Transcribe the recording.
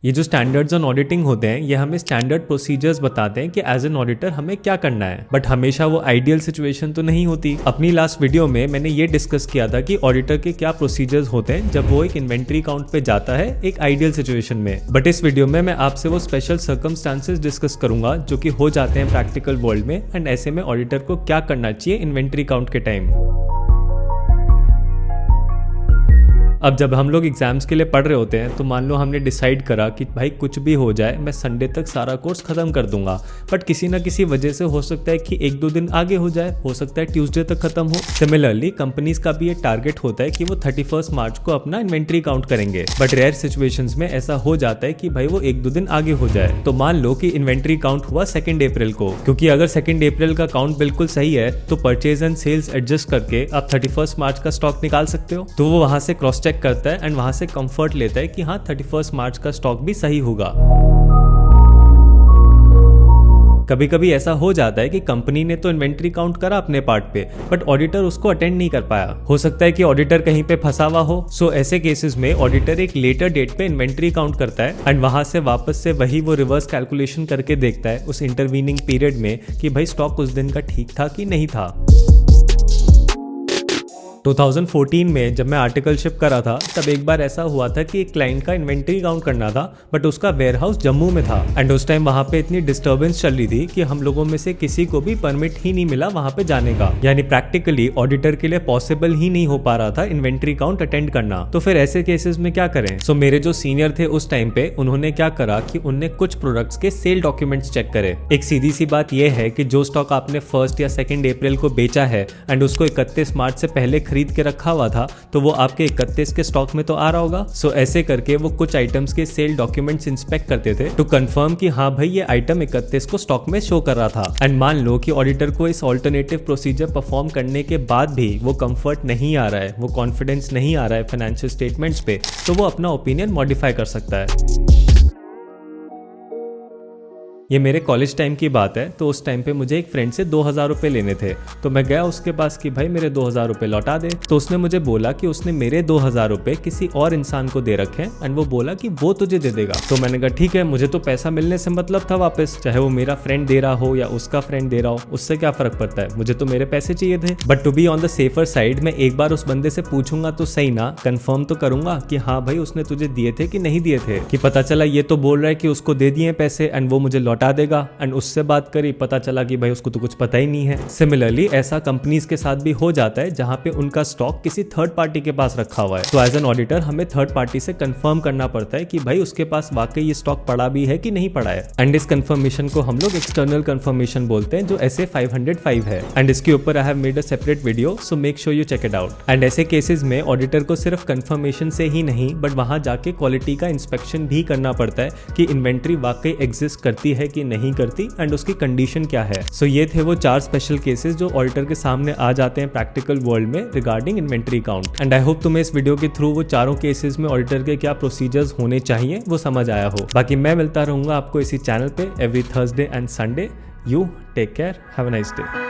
ये जो standards on auditing होते हैं ये हमें स्टैंडर्ड प्रोसीजर्स बताते हैं कि एज एन ऑडिटर हमें क्या करना है, बट हमेशा वो आइडियल सिचुएशन तो नहीं होती। अपनी लास्ट वीडियो में मैंने ये डिस्कस किया था कि ऑडिटर के क्या प्रोसीजर्स होते हैं जब वो एक इन्वेंट्री काउंट पे जाता है एक आइडियल सिचुएशन में। बट इस वीडियो में मैं आपसे वो स्पेशल सर्कमस्टांसेस डिस्कस करूंगा जो कि हो जाते हैं प्रैक्टिकल वर्ल्ड में, एंड ऐसे में ऑडिटर को क्या करना चाहिए इन्वेंट्री काउंट के टाइम। अब जब हम लोग एग्जाम्स के लिए पढ़ रहे होते हैं तो मान लो हमने डिसाइड करा कि भाई कुछ भी हो जाए मैं संडे तक सारा कोर्स खत्म कर दूंगा, बट किसी ना किसी वजह से हो सकता है कि एक दो दिन आगे हो जाए, हो सकता है ट्यूसडे तक खत्म हो। सिमिलरली कंपनीज का भी ये टारगेट होता है कि वो 31 मार्च को अपना इन्वेंट्री काउंट करेंगे, बट रेयर सिचुएशंस में ऐसा हो जाता है कि भाई वो एक दो दिन आगे हो जाए। तो मान लो कि इन्वेंट्री काउंट हुआ 2 अप्रैल को, क्योंकि अगर 2 अप्रैल का काउंट बिल्कुल सही है तो परचेज एंड सेल्स एडजस्ट करके आप 31 मार्च का स्टॉक निकाल सकते हो। तो वो वहां से क्रॉस चेक करता है एंड वहां से कंफर्ट लेता है कि हाँ 31 मार्च का स्टॉक भी सही होगा। कभी कभी ऐसा हो जाता है कि कंपनी ने तो इन्वेंट्री काउंट करा अपने पार्ट पे, बट ऑडिटर उसको अटेंड नहीं कर पाया। हो सकता है कि ऑडिटर कहीं पे फंसा हुआ हो। सो ऐसे केसेस में ऑडिटर एक लेटर डेट पे इन्वेंट्री काउंट करता है एंड वहां से वापस से वही वो रिवर्स कैलकुलेशन करके देखता है उस इंटरवीनिंग पीरियड में कि भाई स्टॉक उस दिन का ठीक था कि नहीं था। 2014 में जब मैं आर्टिकलशिप करा था तब एक बार ऐसा हुआ था कि एक क्लाइंट का इन्वेंट्री काउंट करना था, बट उसका वेयरहाउस जम्मू में था एंड उस टाइम वहां पे इतनी डिस्टर्बेंस चल रही थी कि हम लोगों में से किसी को भी परमिट ही नहीं मिला वहां पे जाने का। यानी प्रैक्टिकली ऑडिटर के लिए पॉसिबल ही नहीं हो पा रहा था इन्वेंट्री काउंट अटेंड करना। तो फिर ऐसे केसेस में क्या करें? सो मेरे जो सीनियर थे उस टाइम पे उन्होंने क्या करा कि उनने कुछ प्रोडक्ट्स के सेल डॉक्यूमेंट्स चेक करे। एक सीधी सी बात यह है कि जो स्टॉक आपने 1 या 2 अप्रैल को बेचा है एंड उसको 31 मार्च से पहले खरीद के रखा हुआ था तो वो आपके 31 के स्टॉक में तो आ रहा होगा। सो ऐसे करके वो कुछ आइटम्स के सेल डॉक्यूमेंट्स इंस्पेक्ट करते थे टू कंफर्म कि हाँ भाई ये आइटम 31 को स्टॉक में शो कर रहा था। एंड मान लो कि ऑडिटर को इस ऑल्टरनेटिव प्रोसीजर परफॉर्म करने के बाद भी वो कंफर्ट नहीं आ रहा है, वो कॉन्फिडेंस नहीं आ रहा है फाइनेंशियल स्टेटमेंट्स पे, तो वो अपना ओपिनियन मॉडिफाई कर सकता है। ये मेरे कॉलेज टाइम की बात है। तो उस टाइम पे मुझे एक फ्रेंड से 2000 रुपए लेने थे, तो मैं गया उसके पास कि भाई मेरे 2000 रुपए लौटा दे। तो उसने मुझे बोला कि उसने मेरे 2000 रुपए किसी और इंसान को दे रखे हैं एंड वो बोला कि वो तुझे दे देगा। तो मैंने कहा ठीक है, मुझे तो पैसा मिलने से मतलब था वापस, चाहे वो मेरा फ्रेंड दे रहा हो या उसका फ्रेंड दे रहा हो, उससे क्या फर्क पड़ता है, मुझे तो मेरे पैसे चाहिए थे। But to be on the safer side मैं एक बार उस बंदे से पूछूंगा तो सही ना, कंफर्म तो करूंगा कि हाँ भाई उसने तुझे दिए थे कि नहीं दिए थे। कि पता चला ये तो बोल रहा है कि उसको दे दिए पैसे एंड वो मुझे लौटा देगा, एंड उससे बात करी, पता चला कि भाई उसको तो कुछ पता ही नहीं है। सिमिलरली ऐसा कंपनीज के साथ भी हो जाता है जहां पे उनका स्टॉक किसी थर्ड पार्टी के पास रखा हुआ है। तो एज एन ऑडिटर हमें थर्ड पार्टी से कंफर्म करना पड़ता है कि भाई उसके पास वाकई ये स्टॉक पड़ा भी है कि नहीं पड़ा है। एंड इस कंफर्मेशन को हम लोग एक्सटर्नल कंफर्मेशन बोलते हैं, जो SA 505 है। एंड इसके ऊपर I have made a separate video, so make sure you check it out. And ऐसे केसेस में ऑडिटर को सिर्फ कंफर्मेशन से ही नहीं बट वहां जाके क्वालिटी का इंस्पेक्शन भी करना पड़ता है कि इन्वेंट्री वाकई एग्जिस्ट करती है कि नहीं करती एंड उसकी कंडीशन क्या है। सो ये थे वो 4 स्पेशल केसेस जो ऑडिटर के सामने आ जाते हैं प्रैक्टिकल वर्ल्ड में regarding inventory count. And I hope तुम्हें इस वीडियो के थ्रू वो चारों केसेस में ऑडिटर के क्या प्रोसीजर्स होने चाहिए वो समझ आया हो। बाकी मैं मिलता रहूंगा आपको इसी चैनल पे every Thursday and Sunday. You take care, have a nice day.